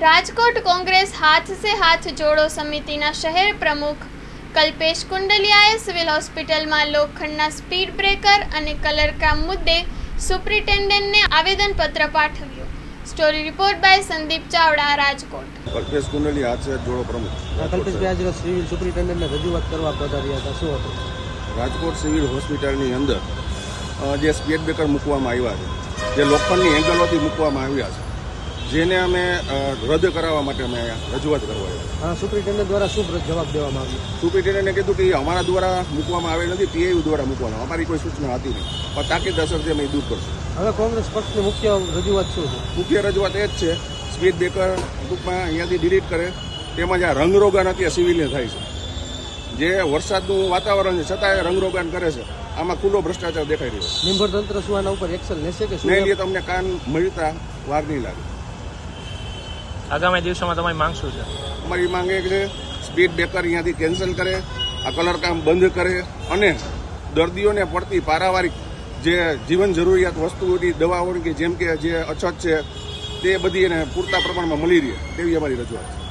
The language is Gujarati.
રાજકોટ કોંગ્રેસ હાથ से हाथ जोड़ो સમિતિના શહેર પ્રમુખ કલ્પેશ કુંડલિયાએ સિવિલ હોસ્પિટલમાં લોખંડના સ્પીડ બ્રેકર અને કલરકામ મુદ્દે સુપ્રિન્ટેન્ડન્ટને આવેદનપત્ર પાઠવ્યું। Story report by Sandeep Chavda, Rajkot. Kalpesh Kundaliya હાથ से जोड़ो प्रमुख। કલ્પેશભાઈ આજે સિવિલ સુપ્રિન્ટેન્ડન્ટને રજૂઆત કરવા પધાર્યા હતા, શું હતું? રાજકોટ સિવિલ હોસ્પિટલની અંદર જે સ્પીડ બ્રેકર મૂકવામાં આવ્યા છે, જે લોખંડની એંગલોથી મૂકવામાં આવ્યા છે, જેને અમે રદ કરાવવા માટે અમે રજૂઆત કરવા આવ્યા। સુપ્રિન્ટેન્ડન્ટ દ્વારા શું જવાબ દેવામાં આવ્યો? સુપ્રિન્ટેન્ડન્ટે કીધું કે અમારા દ્વારા મૂકવામાં આવેલ નથી, પીઆઈયુ દ્વારા મૂકવાનું, અમારી કોઈ સૂચના હતી નહીં, પણ તાકીદ અસરથી અમે દૂર કરશું। હવે કોંગ્રેસ પક્ષની મુખ્ય રજૂઆત શું છે? મુખ્ય રજૂઆત એ જ છે, સ્પીડ બ્રેકર ટૂંકમાં અહીંયાથી ડિલીટ કરે, તેમજ આ રંગરોગાન અત્યારે સિવિલને થાય છે, જે વરસાદનું વાતાવરણ છે છતાં રંગરોગાન કરે છે, આમાં ખુલ્લો ભ્રષ્ટાચાર દેખાઈ રહ્યો છે। નિંભર તંત્ર શું આના ઉપર એક્શન લેશે કે નહીં લે તો અમને કાન મળતા વાર નહીં લાગે। આગામી દિવસોમાં તમારી માંગ શું છે? અમારી માંગ એ છે, સ્પીડ બ્રેકર અહીંયાથી કેન્સલ કરે, આ કલર કામ બંધ કરે અને દર્દીઓને પડતી પારાવારિક જે જીવન જરૂરિયાત વસ્તુઓની દવાઓની કે જેમ કે જે અછત છે તે બધી એને પૂરતા પ્રમાણમાં મળી રહે તેવી અમારી રજૂઆત છે।